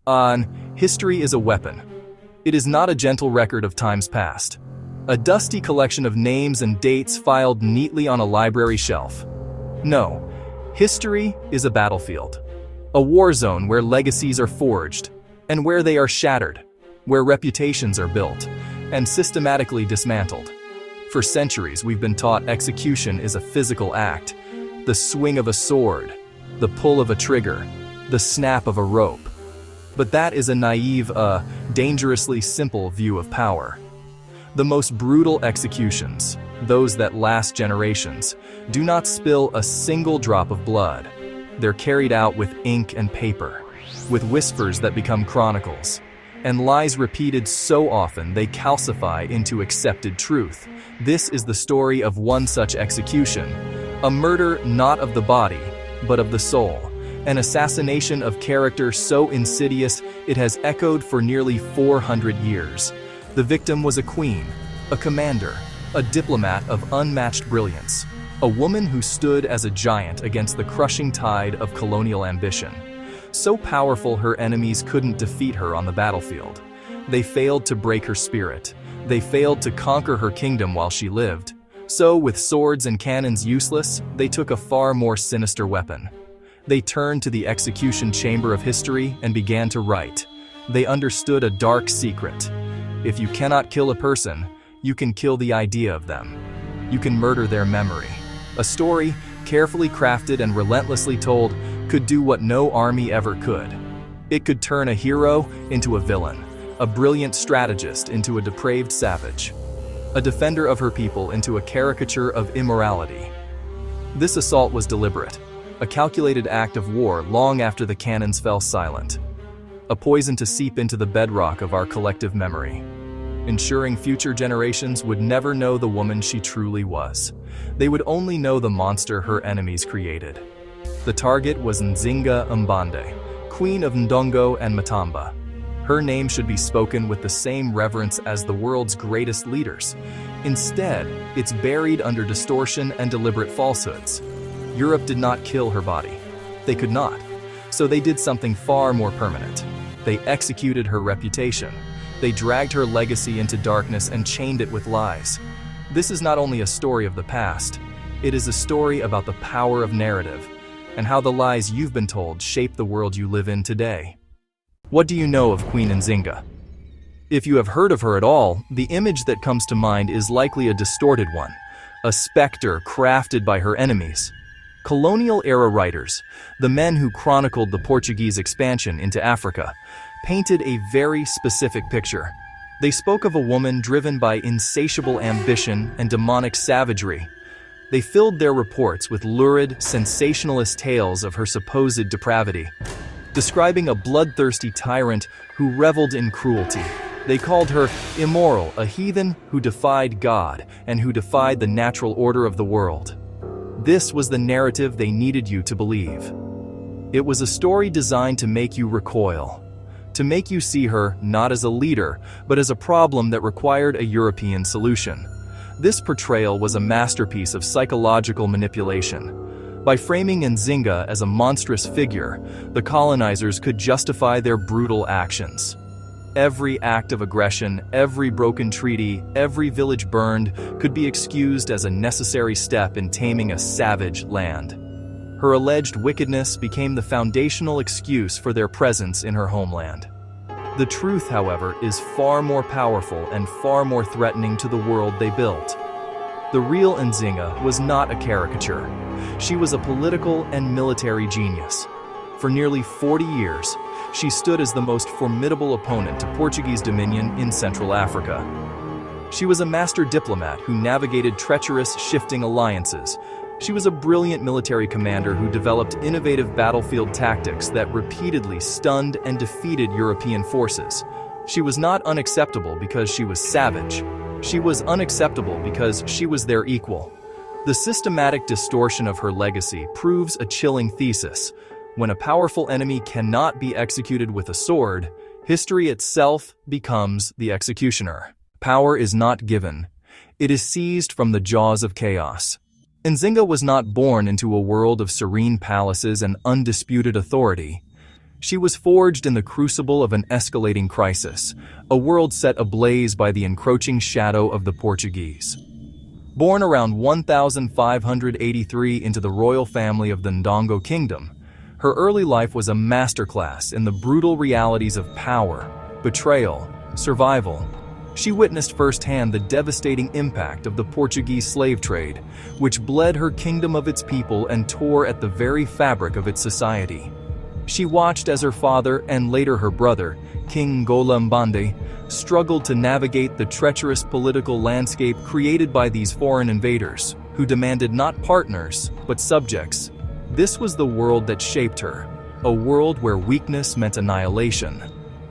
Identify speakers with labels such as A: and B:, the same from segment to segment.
A: On History is a Weapon. It is not a gentle record of times past. A dusty collection of names and dates filed neatly on a library shelf. No, history is a battlefield. A war zone where legacies are forged, and where they are shattered, where reputations are built, and systematically dismantled. For centuries, we've been taught execution is a physical act. The swing of a sword, the pull of a trigger, the snap of a rope. But that is a naive, dangerously simple view of power. The most brutal executions, those that last generations, do not spill a single drop of blood. They're carried out with ink and paper, with whispers that become chronicles, and lies repeated so often they calcify into accepted truth. This is the story of one such execution, a murder not of the body, but of the soul. An assassination of character so insidious it has echoed for nearly 400 years. The victim was a queen, a commander, a diplomat of unmatched brilliance, a woman who stood as a giant against the crushing tide of colonial ambition. So powerful her enemies couldn't defeat her on the battlefield. They failed to break her spirit. They failed to conquer her kingdom while she lived. So, with swords and cannons useless, they took a far more sinister weapon. They turned to the execution chamber of history and began to write. They understood a dark secret. If you cannot kill a person, you can kill the idea of them. You can murder their memory. A story, carefully crafted and relentlessly told, could do what no army ever could. It could turn a hero into a villain, a brilliant strategist into a depraved savage, a defender of her people into a caricature of immorality. This assault was deliberate, a calculated act of war long after the cannons fell silent, a poison to seep into the bedrock of our collective memory, ensuring future generations would never know the woman she truly was. They would only know the monster her enemies created. The target was Nzinga Mbande, Queen of Ndongo and Matamba. Her name should be spoken with the same reverence as the world's greatest leaders. Instead, it's buried under distortion and deliberate falsehoods. Europe did not kill her body. They could not. So they did something far more permanent. They executed her reputation. They dragged her legacy into darkness and chained it with lies. This is not only a story of the past, it is a story about the power of narrative and how the lies you've been told shape the world you live in today. What do you know of Queen Nzinga? If you have heard of her at all, the image that comes to mind is likely a distorted one, a specter crafted by her enemies. Colonial-era writers, the men who chronicled the Portuguese expansion into Africa, painted a very specific picture. They spoke of a woman driven by insatiable ambition and demonic savagery. They filled their reports with lurid, sensationalist tales of her supposed depravity. Describing a bloodthirsty tyrant who reveled in cruelty, they called her immoral, a heathen who defied God and who defied the natural order of the world. This was the narrative they needed you to believe. It was a story designed to make you recoil, to make you see her not as a leader, but as a problem that required a European solution. This portrayal was a masterpiece of psychological manipulation. By framing Nzinga as a monstrous figure, the colonizers could justify their brutal actions. Every act of aggression, every broken treaty, every village burned could be excused as a necessary step in taming a savage land. Her alleged wickedness became the foundational excuse for their presence in her homeland. The truth, however, is far more powerful and far more threatening to the world they built. The real Nzinga was not a caricature. She was a political and military genius. For nearly 40 years, she stood as the most formidable opponent to Portuguese dominion in Central Africa. She was a master diplomat who navigated treacherous, shifting alliances. She was a brilliant military commander who developed innovative battlefield tactics that repeatedly stunned and defeated European forces. She was not unacceptable because she was savage. She was unacceptable because she was their equal. The systematic distortion of her legacy proves a chilling thesis. When a powerful enemy cannot be executed with a sword, history itself becomes the executioner. Power is not given. It is seized from the jaws of chaos. Nzinga was not born into a world of serene palaces and undisputed authority. She was forged in the crucible of an escalating crisis, a world set ablaze by the encroaching shadow of the Portuguese. Born around 1583 into the royal family of the Ndongo Kingdom, her early life was a masterclass in the brutal realities of power, betrayal, survival. She witnessed firsthand the devastating impact of the Portuguese slave trade, which bled her kingdom of its people and tore at the very fabric of its society. She watched as her father and later her brother, King Nzinga Mbande, struggled to navigate the treacherous political landscape created by these foreign invaders, who demanded not partners, but subjects. This was the world that shaped her, a world where weakness meant annihilation.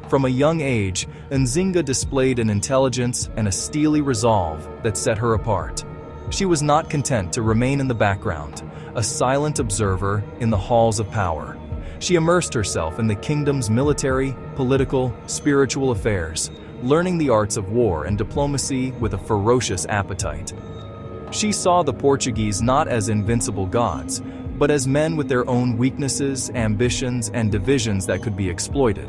A: From a young age, Nzinga displayed an intelligence and a steely resolve that set her apart. She was not content to remain in the background, a silent observer in the halls of power. She immersed herself in the kingdom's military, political, spiritual affairs, learning the arts of war and diplomacy with a ferocious appetite. She saw the Portuguese not as invincible gods, but as men with their own weaknesses, ambitions, and divisions that could be exploited.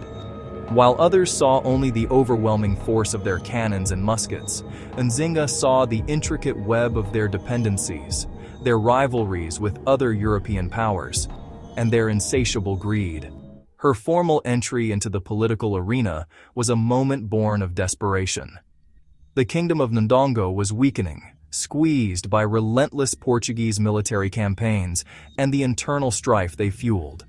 A: While others saw only the overwhelming force of their cannons and muskets, Nzinga saw the intricate web of their dependencies, their rivalries with other European powers, and their insatiable greed. Her formal entry into the political arena was a moment born of desperation. The kingdom of Ndongo was weakening, squeezed by relentless Portuguese military campaigns and the internal strife they fueled.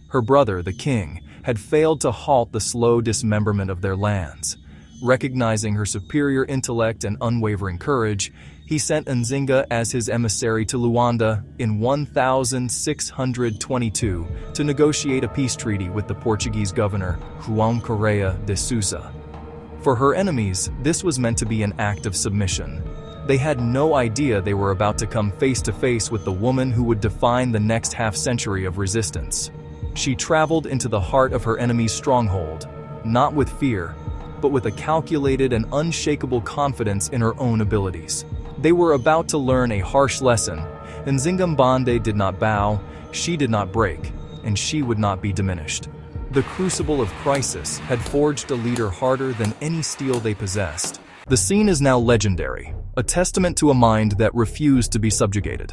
A: Her brother, the king, had failed to halt the slow dismemberment of their lands. Recognizing her superior intellect and unwavering courage, he sent Nzinga as his emissary to Luanda in 1622 to negotiate a peace treaty with the Portuguese governor, João Correia de Sousa. For her enemies, this was meant to be an act of submission. They had no idea they were about to come face to face with the woman who would define the next half-century of resistance. She traveled into the heart of her enemy's stronghold, not with fear, but with a calculated and unshakable confidence in her own abilities. They were about to learn a harsh lesson. Nzinga Mbande did not bow, she did not break, and she would not be diminished. The crucible of crisis had forged a leader harder than any steel they possessed. The scene is now legendary, a testament to a mind that refused to be subjugated.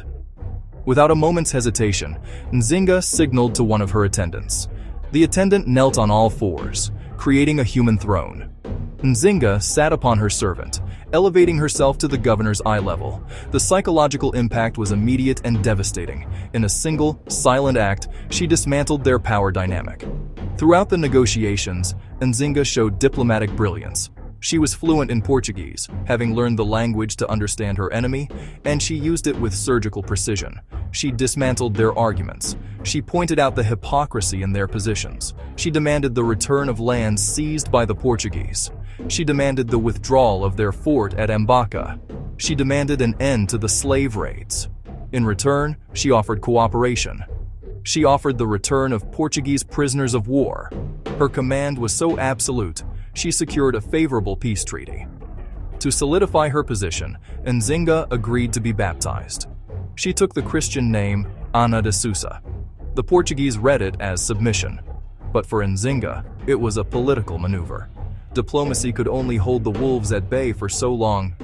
A: Without a moment's hesitation, Nzinga signaled to one of her attendants. The attendant knelt on all fours, creating a human throne. Nzinga sat upon her servant, elevating herself to the governor's eye level. The psychological impact was immediate and devastating. In a single, silent act, she dismantled their power dynamic. Throughout the negotiations, Nzinga showed diplomatic brilliance. She was fluent in Portuguese, having learned the language to understand her enemy, and she used it with surgical precision. She dismantled their arguments. She pointed out the hypocrisy in their positions. She demanded the return of lands seized by the Portuguese. She demanded the withdrawal of their fort at Mbaka. She demanded an end to the slave raids. In return, she offered cooperation. She offered the return of Portuguese prisoners of war. Her command was so absolute, she secured a favorable peace treaty. To solidify her position, Nzinga agreed to be baptized. She took the Christian name Ana de Sousa. The Portuguese read it as submission, but for Nzinga, it was a political maneuver. Diplomacy could only hold the wolves at bay for so long.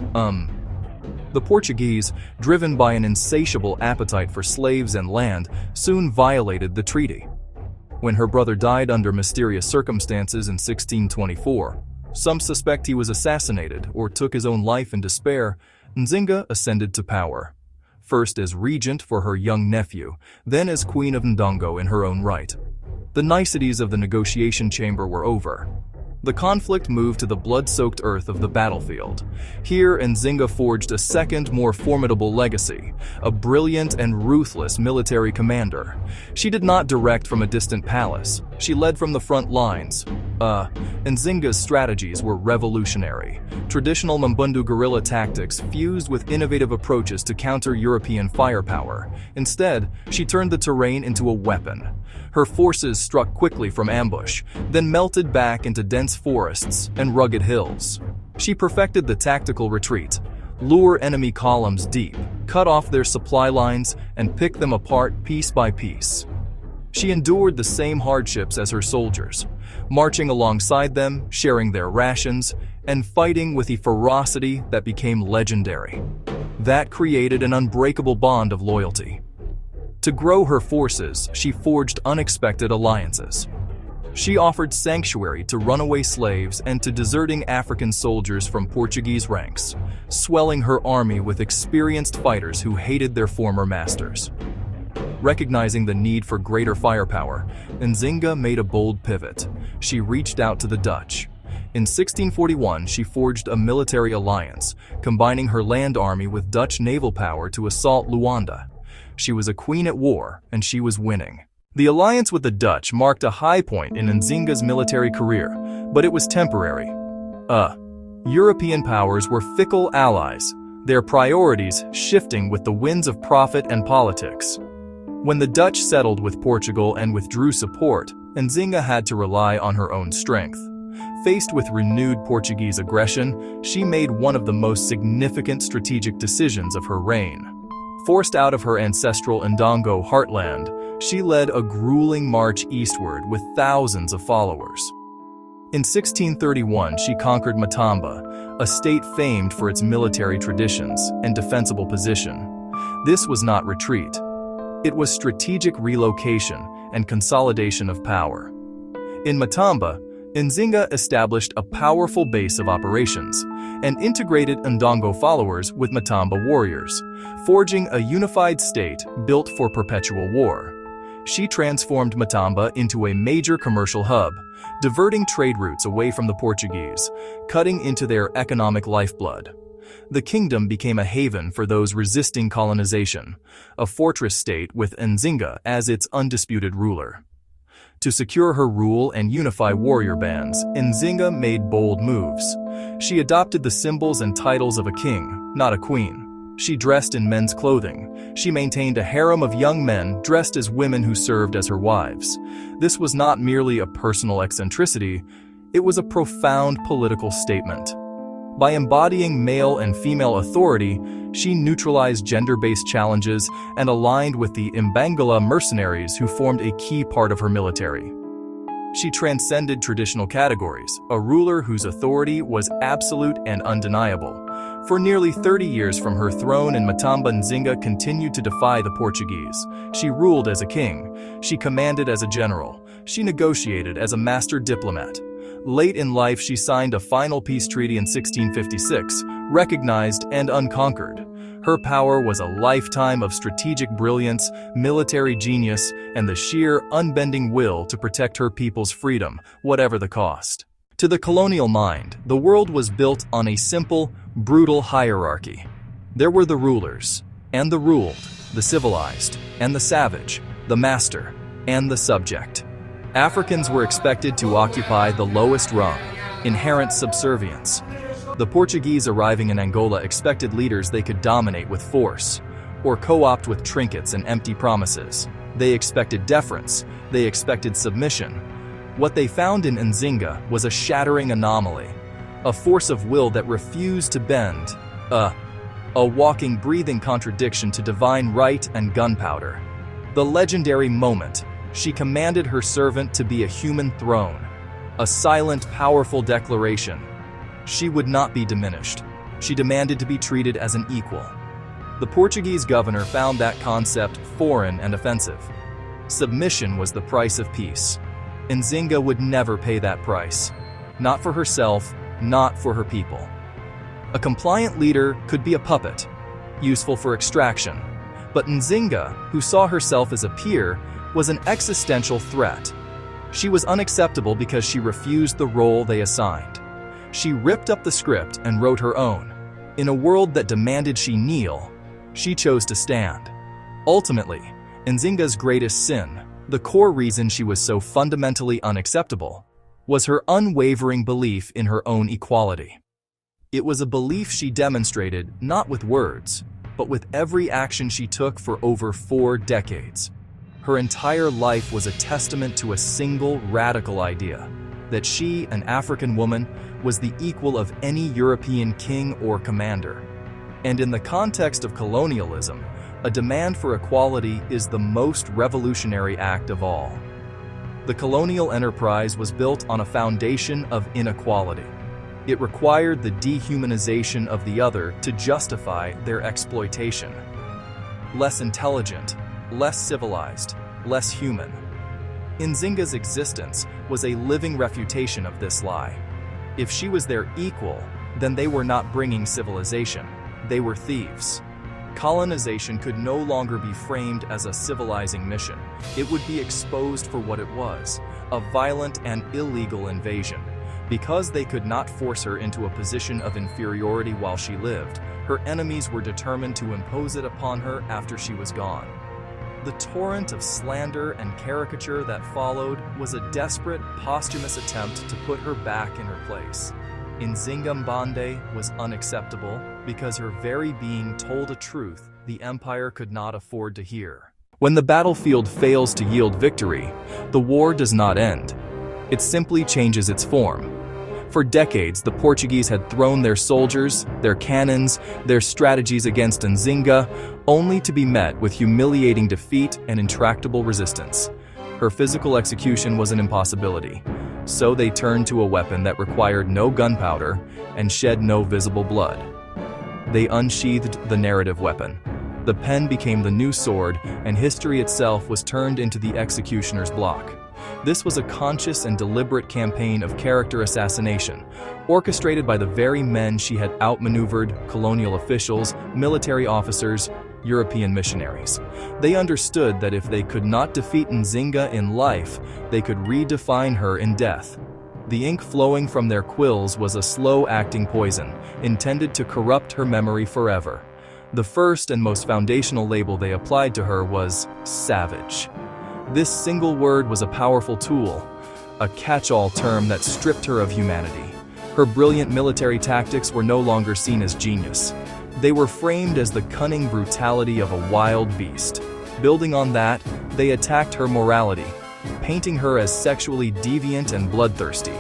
A: The Portuguese, driven by an insatiable appetite for slaves and land, soon violated the treaty. When her brother died under mysterious circumstances in 1624, some suspect he was assassinated or took his own life in despair, Nzinga ascended to power. First as regent for her young nephew, then as Queen of Ndongo in her own right. The niceties of the negotiation chamber were over. The conflict moved to the blood-soaked earth of the battlefield. Here, Nzinga forged a second, more formidable legacy, a brilliant and ruthless military commander. She did not direct from a distant palace. She led from the front lines. Nzinga's strategies were revolutionary. Traditional Mbundu guerrilla tactics fused with innovative approaches to counter European firepower. Instead, she turned the terrain into a weapon. Her forces struck quickly from ambush, then melted back into dense forests and rugged hills. She perfected the tactical retreat, lure enemy columns deep, cut off their supply lines, and pick them apart piece by piece. She endured the same hardships as her soldiers, marching alongside them, sharing their rations, and fighting with a ferocity that became legendary. That created an unbreakable bond of loyalty. To grow her forces, she forged unexpected alliances. She offered sanctuary to runaway slaves and to deserting African soldiers from Portuguese ranks, swelling her army with experienced fighters who hated their former masters. Recognizing the need for greater firepower, Nzinga made a bold pivot. She reached out to the Dutch. In 1641, she forged a military alliance, combining her land army with Dutch naval power to assault Luanda. She was a queen at war, and she was winning. The alliance with the Dutch marked a high point in Nzinga's military career, but it was temporary. European powers were fickle allies, their priorities shifting with the winds of profit and politics. When the Dutch settled with Portugal and withdrew support, Nzinga had to rely on her own strength. Faced with renewed Portuguese aggression, she made one of the most significant strategic decisions of her reign. Forced out of her ancestral Ndongo heartland, she led a grueling march eastward with thousands of followers. In 1631, she conquered Matamba, a state famed for its military traditions and defensible position. This was not retreat. It was strategic relocation and consolidation of power. In Matamba, Nzinga established a powerful base of operations and integrated Ndongo followers with Matamba warriors, forging a unified state built for perpetual war. She transformed Matamba into a major commercial hub, diverting trade routes away from the Portuguese, cutting into their economic lifeblood. The kingdom became a haven for those resisting colonization, a fortress state with Nzinga as its undisputed ruler. To secure her rule and unify warrior bands, Nzinga made bold moves. She adopted the symbols and titles of a king, not a queen. She dressed in men's clothing. She maintained a harem of young men dressed as women who served as her wives. This was not merely a personal eccentricity, it was a profound political statement. By embodying male and female authority, she neutralized gender-based challenges and aligned with the Imbangala mercenaries who formed a key part of her military. She transcended traditional categories, a ruler whose authority was absolute and undeniable. For nearly 30 years from her throne in Matamba, Nzinga continued to defy the Portuguese. She ruled as a king. She commanded as a general. She negotiated as a master diplomat. Late in life, she signed a final peace treaty in 1656, recognized and unconquered. Her power was a lifetime of strategic brilliance, military genius, and the sheer, unbending will to protect her people's freedom, whatever the cost. To the colonial mind, the world was built on a simple, brutal hierarchy. There were the rulers, and the ruled, the civilized, and the savage, the master, and the subject. Africans were expected to occupy the lowest rung, inherent subservience. The Portuguese arriving in Angola expected leaders they could dominate with force, or co-opt with trinkets and empty promises. They expected deference, they expected submission. What they found in Nzinga was a shattering anomaly, a force of will that refused to bend, a walking, breathing contradiction to divine right and gunpowder. The legendary moment, she commanded her servant to be a human throne, a silent, powerful declaration. She would not be diminished. She demanded to be treated as an equal. The Portuguese governor found that concept foreign and offensive. Submission was the price of peace. Nzinga would never pay that price. Not for herself, not for her people. A compliant leader could be a puppet, useful for extraction. But Nzinga, who saw herself as a peer, was an existential threat. She was unacceptable because she refused the role they assigned. She ripped up the script and wrote her own. In a world that demanded she kneel, she chose to stand. Ultimately, Nzinga's greatest sin, the core reason she was so fundamentally unacceptable, was her unwavering belief in her own equality. It was a belief she demonstrated not with words, but with every action she took for over 4 decades. Her entire life was a testament to a single radical idea, that she, an African woman, was the equal of any European king or commander. And in the context of colonialism, A demand for equality is the most revolutionary act of all. The colonial enterprise was built on a foundation of inequality. It required the dehumanization of the other to justify their exploitation. Less intelligent, less civilized, less human. Nzinga's existence was a living refutation of this lie. If she was their equal, then they were not bringing civilization, they were thieves. Colonization could no longer be framed as a civilizing mission. It would be exposed for what it was, a violent and illegal invasion. Because they could not force her into a position of inferiority while she lived, her enemies were determined to impose it upon her after she was gone. The torrent of slander and caricature that followed was a desperate, posthumous attempt to put her back in her place. Nzinga Mbande was unacceptable because her very being told a truth the empire could not afford to hear. When the battlefield fails to yield victory, the war does not end. It simply changes its form. For decades, the Portuguese had thrown their soldiers, their cannons, their strategies against Nzinga, only to be met with humiliating defeat and intractable resistance. Her physical execution was an impossibility, so they turned to a weapon that required no gunpowder and shed no visible blood. They unsheathed the narrative weapon. The pen became the new sword, and history itself was turned into the executioner's block. This was a conscious and deliberate campaign of character assassination, orchestrated by the very men she had outmaneuvered: colonial officials, military officers, European missionaries. They understood that if they could not defeat Nzinga in life, they could redefine her in death. The ink flowing from their quills was a slow-acting poison, intended to corrupt her memory forever. The first and most foundational label they applied to her was savage. This single word was a powerful tool, a catch-all term that stripped her of humanity. Her brilliant military tactics were no longer seen as genius. They were framed as the cunning brutality of a wild beast. Building on that, they attacked her morality, painting her as sexually deviant and bloodthirsty.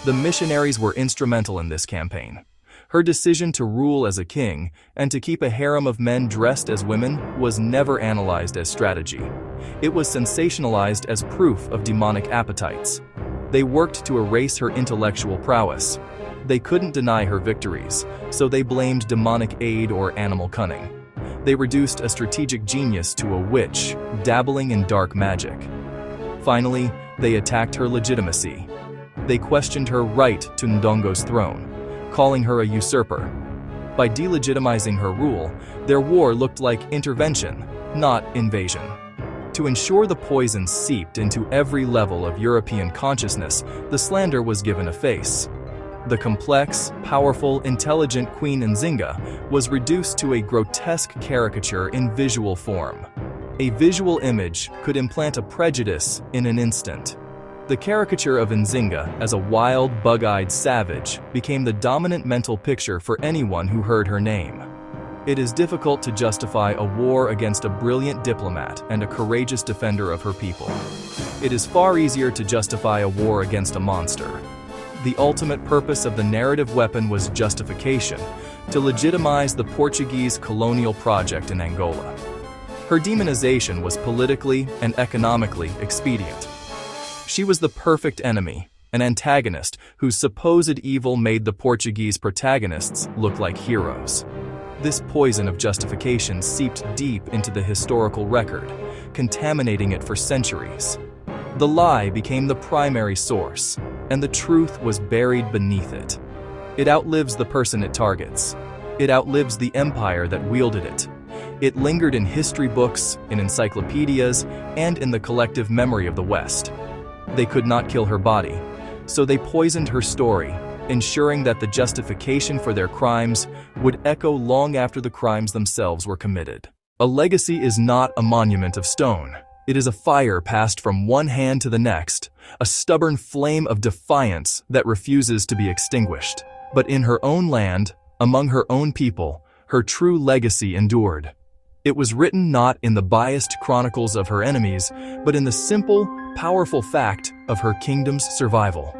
A: The missionaries were instrumental in this campaign. Her decision to rule as a king and to keep a harem of men dressed as women was never analyzed as strategy. It was sensationalized as proof of demonic appetites. They worked to erase her intellectual prowess. They couldn't deny her victories, so they blamed demonic aid or animal cunning. They reduced a strategic genius to a witch, dabbling in dark magic. Finally, they attacked her legitimacy. They questioned her right to Ndongo's throne, calling her a usurper. By delegitimizing her rule, their war looked like intervention, not invasion. To ensure the poison seeped into every level of European consciousness, the slander was given a face. The complex, powerful, intelligent Queen Nzinga was reduced to a grotesque caricature in visual form. A visual image could implant a prejudice in an instant. The caricature of Nzinga as a wild, bug-eyed savage became the dominant mental picture for anyone who heard her name. It is difficult to justify a war against a brilliant diplomat and a courageous defender of her people. It is far easier to justify a war against a monster. The ultimate purpose of the narrative weapon was justification, to legitimize the Portuguese colonial project in Angola. Her demonization was politically and economically expedient. She was the perfect enemy, an antagonist whose supposed evil made the Portuguese protagonists look like heroes. This poison of justification seeped deep into the historical record, contaminating it for centuries. The lie became the primary source, and the truth was buried beneath it. It outlives the person it targets. It outlives the empire that wielded it. It lingered in history books, in encyclopedias, and in the collective memory of the West. They could not kill her body, so they poisoned her story, ensuring that the justification for their crimes would echo long after the crimes themselves were committed. A legacy is not a monument of stone. It is a fire passed from one hand to the next, a stubborn flame of defiance that refuses to be extinguished. But in her own land, among her own people, her true legacy endured. It was written not in the biased chronicles of her enemies, but in the simple, powerful fact of her kingdom's survival.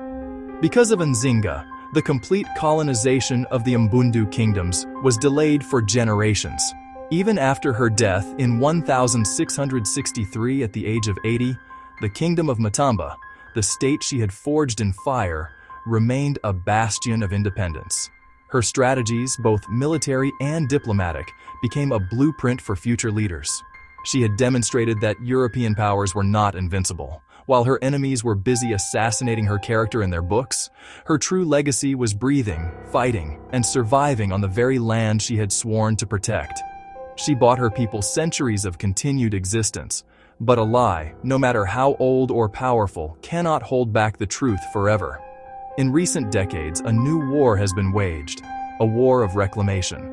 A: Because of Nzinga, the complete colonization of the Mbundu kingdoms was delayed for generations. Even after her death in 1663 at the age of 80, the kingdom of Matamba, the state she had forged in fire, remained a bastion of independence. Her strategies, both military and diplomatic, became a blueprint for future leaders. She had demonstrated that European powers were not invincible. While her enemies were busy assassinating her character in their books, her true legacy was breathing, fighting, and surviving on the very land she had sworn to protect. She bought her people centuries of continued existence, but a lie, no matter how old or powerful, cannot hold back the truth forever. In recent decades, a new war has been waged, a war of reclamation.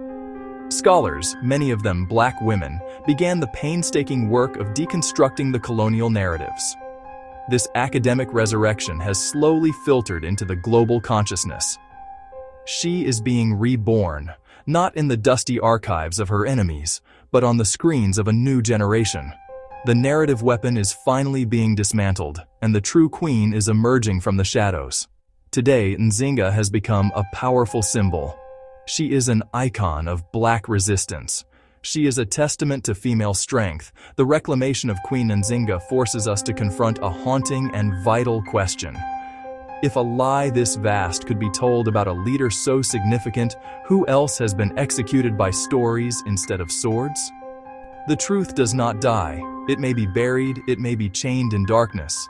A: Scholars, many of them black women, began the painstaking work of deconstructing the colonial narratives. This academic resurrection has slowly filtered into the global consciousness. She is being reborn, not in the dusty archives of her enemies, but on the screens of a new generation. The narrative weapon is finally being dismantled, and the true queen is emerging from the shadows. Today, Nzinga has become a powerful symbol. She is an icon of black resistance. She is a testament to female strength. The reclamation of Queen Nzinga forces us to confront a haunting and vital question. If a lie this vast could be told about a leader so significant, who else has been executed by stories instead of swords? The truth does not die. It may be buried, it may be chained in darkness,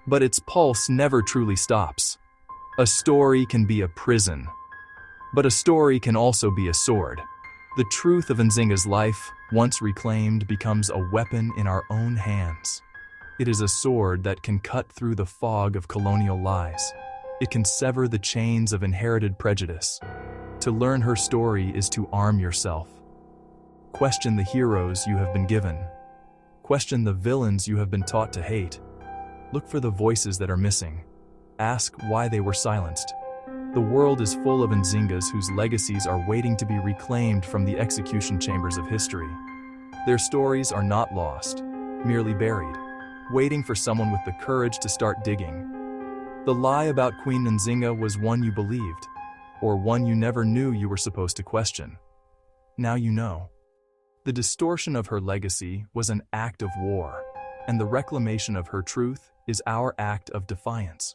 A: but its pulse never truly stops. A story can be a prison, but a story can also be a sword. The truth of Nzinga's life, once reclaimed, becomes a weapon in our own hands. It is a sword that can cut through the fog of colonial lies. It can sever the chains of inherited prejudice. To learn her story is to arm yourself. Question the heroes you have been given. Question the villains you have been taught to hate. Look for the voices that are missing. Ask why they were silenced. The world is full of Nzingas whose legacies are waiting to be reclaimed from the execution chambers of history. Their stories are not lost, merely buried, waiting for someone with the courage to start digging. The lie about Queen Nzinga was one you believed, or one you never knew you were supposed to question. Now you know. The distortion of her legacy was an act of war, and the reclamation of her truth is our act of defiance.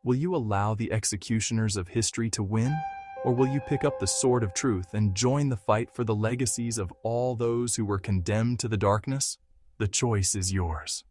A: Will you allow the executioners of history to win, or will you pick up the sword of truth and join the fight for the legacies of all those who were condemned to the darkness? The choice is yours.